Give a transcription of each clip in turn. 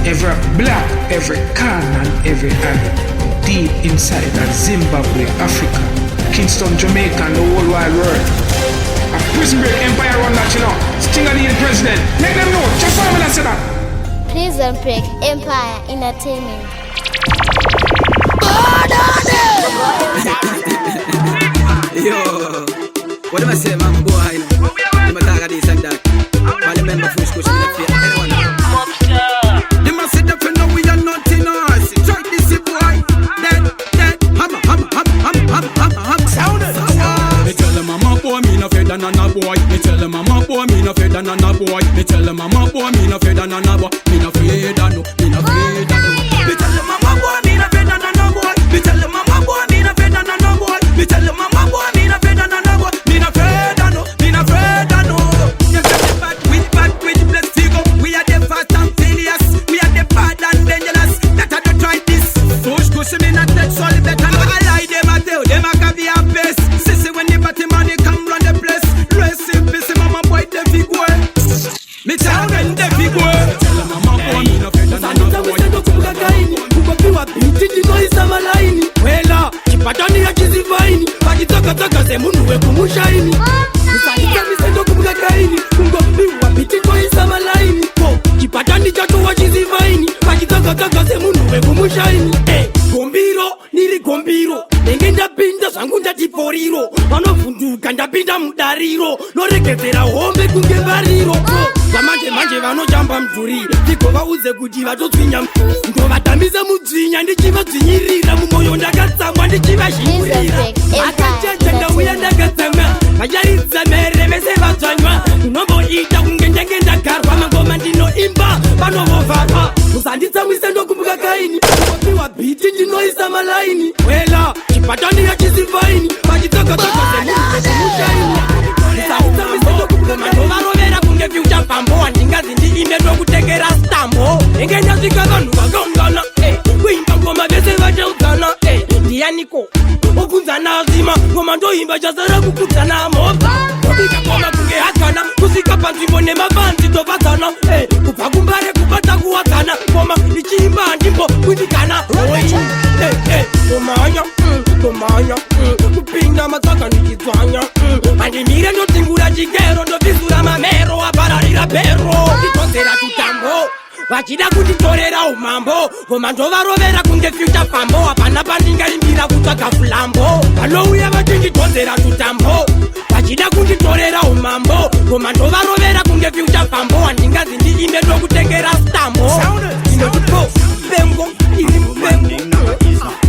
Every block, every can and every alley. Deep inside of Zimbabwe, Africa, Kingston, Jamaica and the whole wide world. A prison break empire run that, you know. Stingerly the president. Let them know. Just for me, say that. Prison break empire entertainment. Yo, what am I saying, man? Boy, I know. I'm a dog of this and that. I remember Fush Kush in the field. They must sit up and know we are not in us. Try this, boy. Dead. Hammer. Sound it. Me tell them I'm a boy, me no feather than a boy. Me tell them I'm a boy, me no feather than a boy. Me tell them I'm a boy, me no feather than a boy. Me no feather no. Me tell them I'm a boy, me no feather than a boy. Me tell them I'm a boy, me no feather than a boy. Me tell them I'm a boy, me no feather than a boy. Me no feather no. You got the bad with blessed ego. We are the fast and failures. We are the bad and dangerous. That I don't try this. Push cushion me not that solid better. No I lie them a tell them a can be a best. Sissy when the party money come run the place. Rest in peace, mama boy the big boy. Me tell them the big boy. Tell them mama boy me no feather than a boy. Ukopiwa binti ndino isama laini. Wela chipatani ya kizivaini. Pakitoka se munu we kumushaini. Musalita misendo kumuga kaini. Ukopiwa binti ndino isama laini. Chipatani chato wa kizivaini. Pakitoka se munu we kumushaini. Gombiro nili gombiro. Nengenda pinda zangu ndatiporiro. Vanofunduka ndapinda mudariro. Noreketera hombe kunge bariro. Manje vanojamba mdhuri. Tiko vauze kuti vatotsvinya. Ndovatambisa mudzinya ndichivadzinyirira. Mumoyo ndakatsamwa ndichivazhinurira. Akachacha ndauya ndakatsamwa. Vacharidza mere vese vadzvanywa. Unomboita kunge ndenge ndagarwa. Mangoma ndinoimba vanovovharwa. Musanditsamwise ndokumbuka kaini. Ukopiwa biti ndinoisa malaini. Wela chipatani ya chizivaini. Vachitsoka semushaini. Musanditsamwise ndokumbuka mandovarovera kunge fyucha pambo. Handingazi ndiime ndokutekera stambo. Engenya vanhu vakaungana. Kuimba ngoma vese vachauzana. Ndianiko okunzana azima. Ngoma ndoimba chasara kukudzana mova. Kubika ngoma kunge hadzana. Kusika panzvimbo nemavanzi tovatsana. Kubva kumbare kubata kuwadzana. Ngoma ichiimba handimbo kudikana. Tomanya kupinda matsaka ndichidzwanya. Handimire ndotingura chigero ndobvisura mamero apararira pero. Nditonzera tutambo vachida kutitorera umambo. Ngoma ndovarovera kunge fyucha pambo. Hapana pandingaimbira kutsvaga fulambo. Vanouya vachinditonzera tutambo vachida kunditorera umambo. Ngoma ndovarovera kunge fyucha pambo. Handingazi ndiime ndokutengera stambo. Inotipo pengo iri mupengo.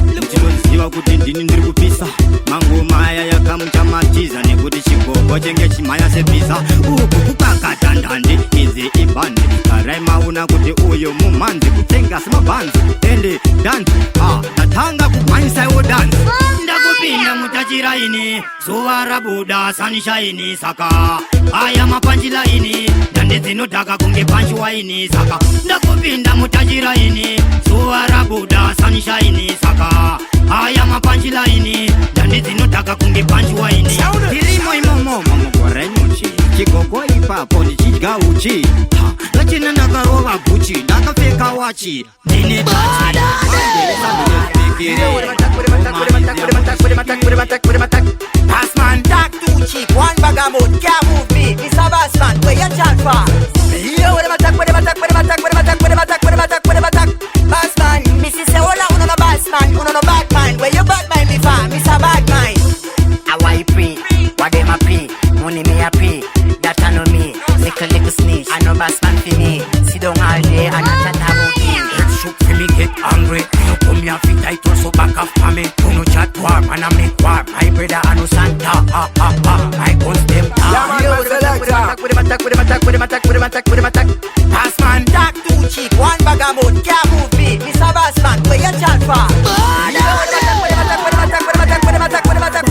Ndinoziva kuti ndini ndiri kupisa. Mangoma aya yakamucha matiza. Nekuti chigogo chenge chimhanya sepisa. Uku kukakata ndandi izi ibhandi. Karai mauna kuti uyo mumhanzi. Kutenga semabhanzi ende danzi. Tatanga kumhanyisaiwo danzi. Ndakupinda mutachiraini. Zuva rabuda sanishaini. Saka aya mapanjilaini. Dande dzinodhaka kunge panchiwaini. Saka ndakupinda mutachiraini. Zuva rabuda sanishaini. Saka aya mapanjilaini. Dande dzinodhaka kunge panchiwaini. Tirimo imomo mugore nyuchi. Chigogo ipapo ndichidya uchi. Lachina ndakarova guchi. Ndakapfeka wachi. Ndine bachi. Bassman, dark too cheap, one bag of mode, can't move me. Mr. Bassman, where you chat for? Yo, with them attack. Bassman, Mrs. say, hola, uno no Bassman, uno no bad mind. Where you bad mind before, Mr. Bad Mind? How I pray, what them a pay, money me a pay, that I know me. Little snitch, I know Bassman for me. Sit down all day and I chat about me. Head shook for me get angry. You come here fit tight so back up for me. You no chat war and I make war. My brother I no Santa. My guns them down. With them attack. Bassman, dark too cheap, one bag of mode, can't move me. Mr. Bassman, where you chat for? Yo, with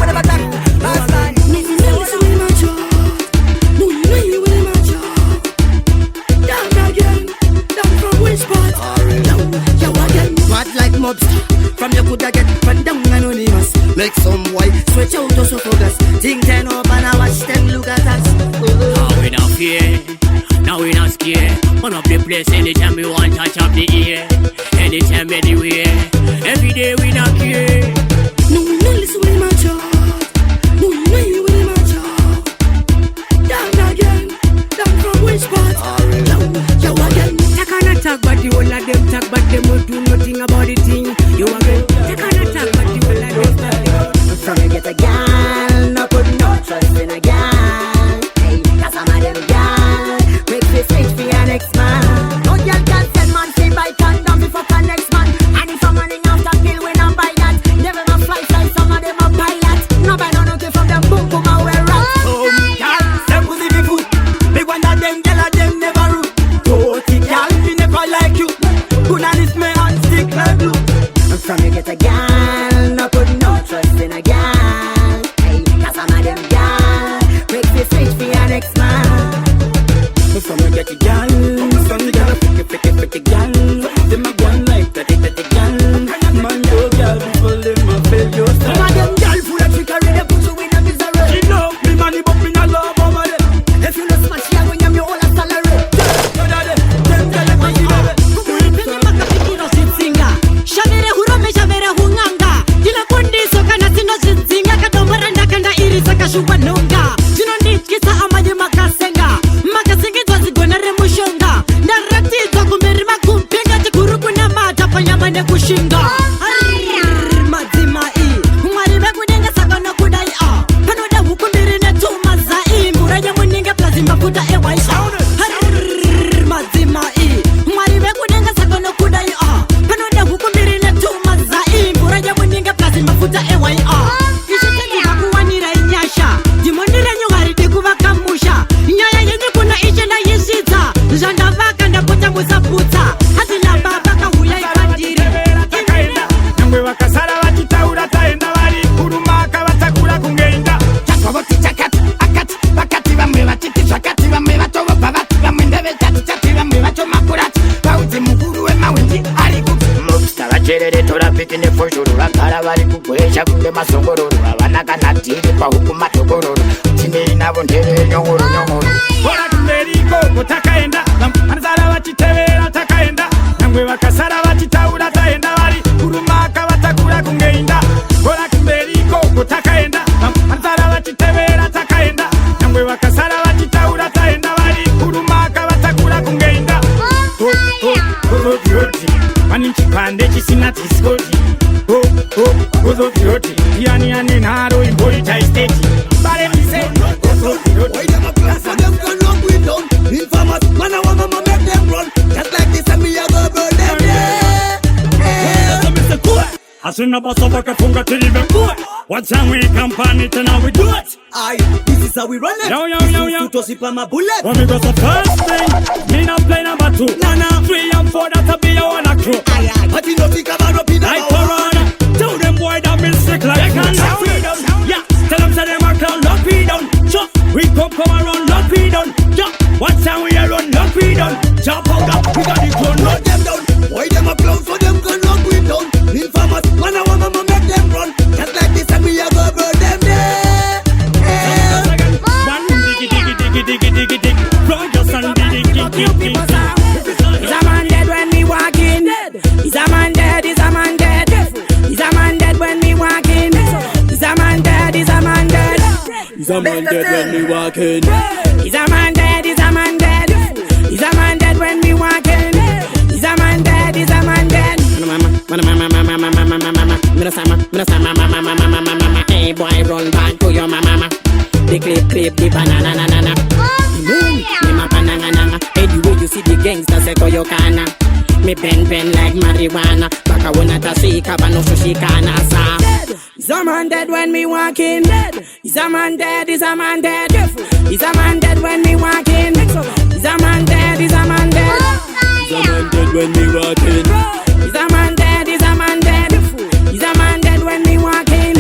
them attack. Bassman, bad like mobster. From you coulda get run down anonymous. Make some boy switch out to so focus. Think turn up and I watch them look at us. Now we not fear, now we not scared. Man up the place anytime we want, touch up the ear. Anytime, anywhere. Every day we not care. No, we not listen with my job. No, we know with my job. Down again. Down from which part? Yo again. Take on attack, but the whole of them talk, but them won't do nothing about the thing. You again. Take on attack, but the whole of them talk. From you get a gal, no put no trust in a gal. Hey, cause I'm a them gal. Make this switch for your next man. No gal can send man say buy condom before the next man. And if I'm running after pill when I buy that, they will not fly, some of them a pilot. No buy no nothing from them boom boom I wear rat. Gal, them pussy be food. Big one of them gal of them never rude. Dirty gal, we never like you. Good on this man and stick like glue. From you get a gal, no put no trust in a gal. Hey, cause I'm a them gal. Make this switch for your next man. From you get a gal, some gal a freaky gal. Them a gal like that gal. Man, yo gal, people them a fail your style. Some of them gal full of trickery, they put you in a misery. She love me money, but me not love over them. If you no smash, you go yam your whole salary. Them gal a crazy baby. Shavere hurome shavere hunganga Dila kundi soka na sino zinzinga Katombaranda kanda iri saka shuwa nunga Jino nitkisa amaji makasenga Makasingiza zigona remushonga Naratiza kumirima kumpinga Chikuru kuna mata panyamane kushinga Mazima ii Mwaribe kudenga sakana kudai Panoda hukumbiri netuma zai Muraja muninga plazima kuda ewaisha Mazima ii Mwaribe kudenga sakana kudai mafuta EYR Ishiteni hakuwanira inyasha Jimonire nyugaridi kubakamusha Nyaya yenye kuna ishe na yishita Janda vaka ndaputa musaputa Hazina babaka huya ikandiri Nangwe wakasara wakitaura taenda wali kurumaka watakula kungeenda Chakoboti chakati, akati, bakati bamwe bachiti shakati bamwe batobo babati bamwe ndebe chati chati bamwe bacho makurati Bauti mukuru we mawendi ariku Mubsta bacherere tora pikine foshuru Bakara bari kukwesha kunde masongororo Abanaka natiri pa huku matogororo Chini nabo ndere nyongoro nyongoro Bora kumberiko kutakaenda Anzara wachitevera takaenda Nangwe wakasara wachitaura taenda wali kurumaka watakula kungeenda Bora kumberiko kutakaenda Anzara wachitevera takaenda Nangwe wakasara wachitaura taenda wali kurumaka watakula kungeenda Uzoti Mani chipande chisina tiskoti Uzoti Yani ane naro imbori chaisteti Bale mise Why them a class for them can run with down? Informers, man I want mama make them run. Just like this and me a go burn them. Hasuna basoba kafunga tilibe kuwe One time we campaign it and now we do it Aye, this is how we run it. Yo. To sip on my bullet. When we go so first thing Me not play number 2 Nah. 3 and 4 that'll be your one crew Aye, but you don't think about no pin Like Corona Tell them boy that been sick like freedom. Yeah, tell them say them a clown, lock we down. Sure, we come around, lock we down. Yeah, one time we a run, lock we down. Jump out up, we got the gun, Run them down. Why them a clown so them can knock we down? Informers, man I want mama make them run. Just like this and me a go burn them there. One diggy. Run your son, diggy. Is a man dead when me walk in? Is a man dead? Is a man dead? Is a man dead when me walk in? Is a man dead? Is a man dead? Is a man dead when me walk in? Is a man dead? Is a man dead? Is a man dead when me walk in? Is a man dead? Is a man dead? Hey boy, run back to your mama. The clip, the banana. Me ma pananga. Hey, the way you see the gangsters say koyo kana. Me pen like marijuana. Baka wona ta sika bano sushikana sa. Is a man dead when me walk in? Is a man dead? Is a man dead? Is a man dead when me walk in? Is a man dead? Is a man dead? Is a man dead when me walk in? Is a man dead? Is a man dead? Is a man dead when me walk in?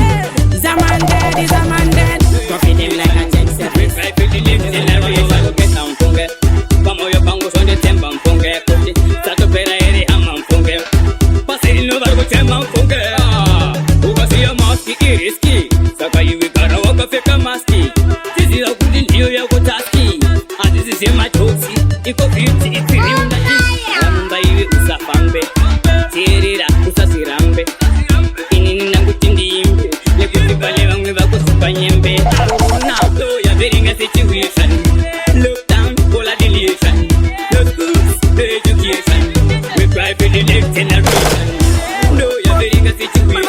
Is a man dead? Is a man dead? Go feed him like a jet set. We try to live in the way you get down funge. Como yo pango son de temba funge. Kuti sato pera eri amam funge. Pase no bargo temba funge. Uga siya maski iriski. Saka yiwi kara waka feka maski. This is a good deal ya go taski. And this is my toxi. Iko 50 it's fambe Tirira usasirambe Inini nangu tindimbe Lekuti bale wangu vakusupa nyembe Now though you're very a situation Look down, all a deletion No schools, no education We cry for the next generation No, you're very a situation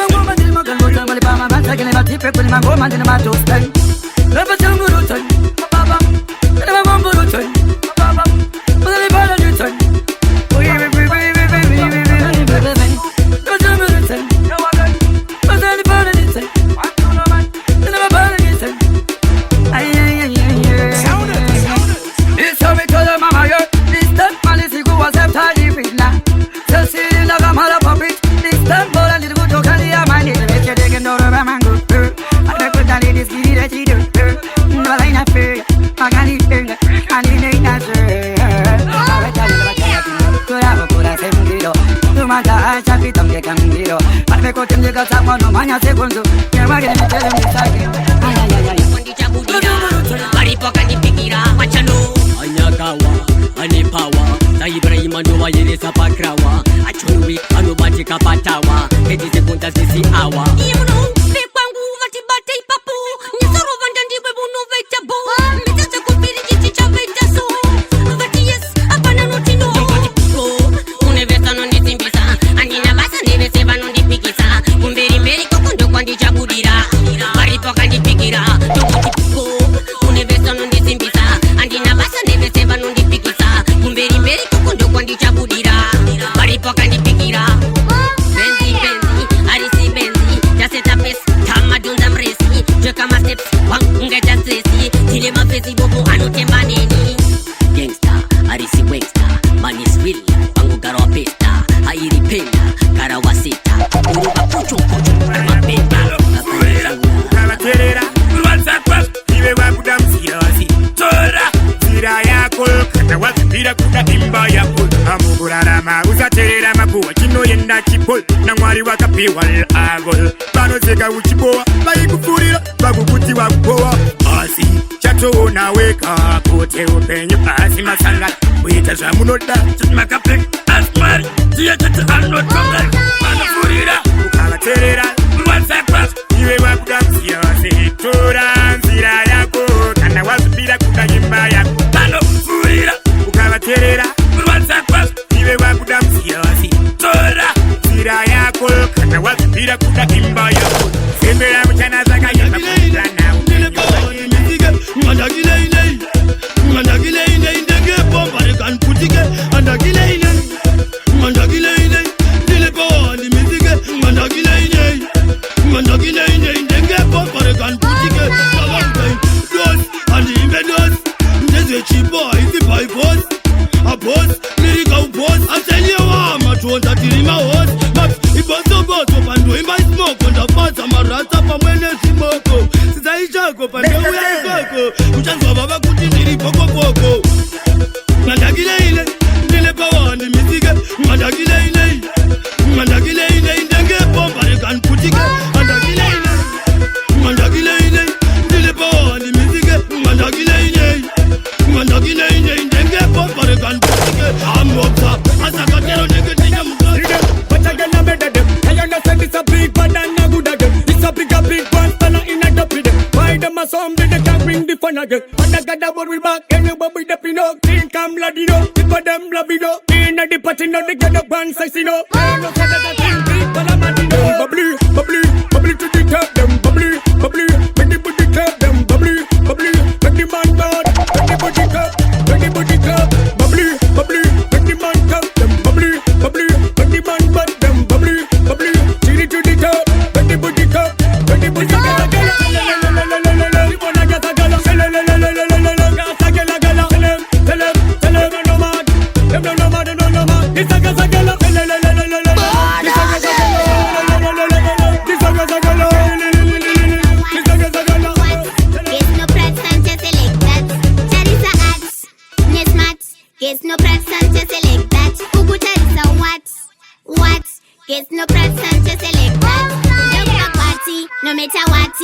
Guess no press and just select that. Don't party, no matter what.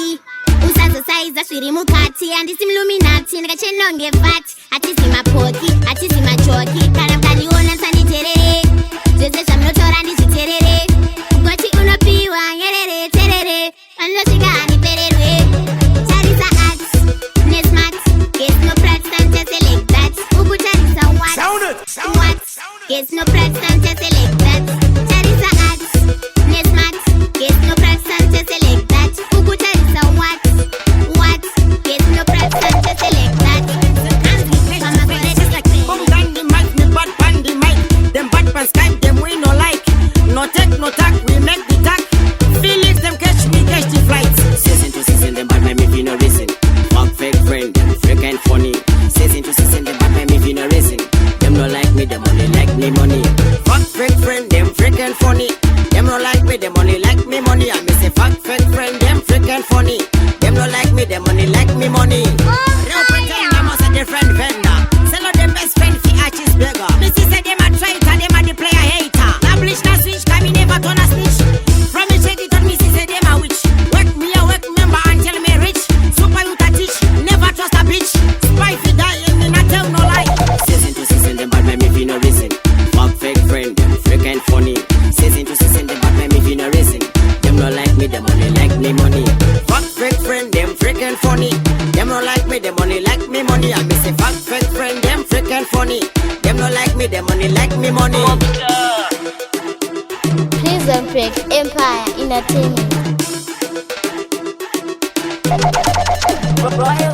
Usazo saiza shwiri mukati andisi mluminati nikachenonge fat. Atisi mapoki, atisi machoki. Karamkani ona sani terere. zvese zvamunotaura ndizviterere ugoti unopiwa nyerere terere vanosvika hanipererwe tarisa art nesmart yes no practice just like that ukutarisa what yes no practice just like that tarisa art nesmart yes no practice just like that ukutarisa what yes no practice just like that mama kore just like Boom gang the mic, me bad pan the mic. Them bad pan Skype, them we no like. No take, no tack, we make the tack. Felix, them catch me, catch the flight. Season to season, them bad man, if you no reason. Fuck fake friend, them freak and funny. Season to season, them bad man, if you no reason. Them no like me, them only like me money. Fuck fake friend, them freak and funny. Them no like me, them only like me money. I me say fuck fake friend, them freak and funny. Them no like me, them only like me money. Real pretend, them must a different vendor. Sell out them best friend fi artist beggar. Missy say them a traitor, them a the player hater. Establish na switch, cause me never turn a snitch. From me shady to Missy say them a witch. Work me a work member until me rich. Super youth a teach, never trust a bitch. Spy fi die and me not tell no lie. Season to season, them bad man, if you no reason. Fuck fake friend, them freak and funny. Season to season, them bad man, if you no reason. Them no like me, them only like me money. Fuck fake friend, them freak and funny. Them no like me, them only like me money. I me say fuck fake friend, them freak and funny. Them no like me, them only like me money. Prison Break Empire Entertainment. Royal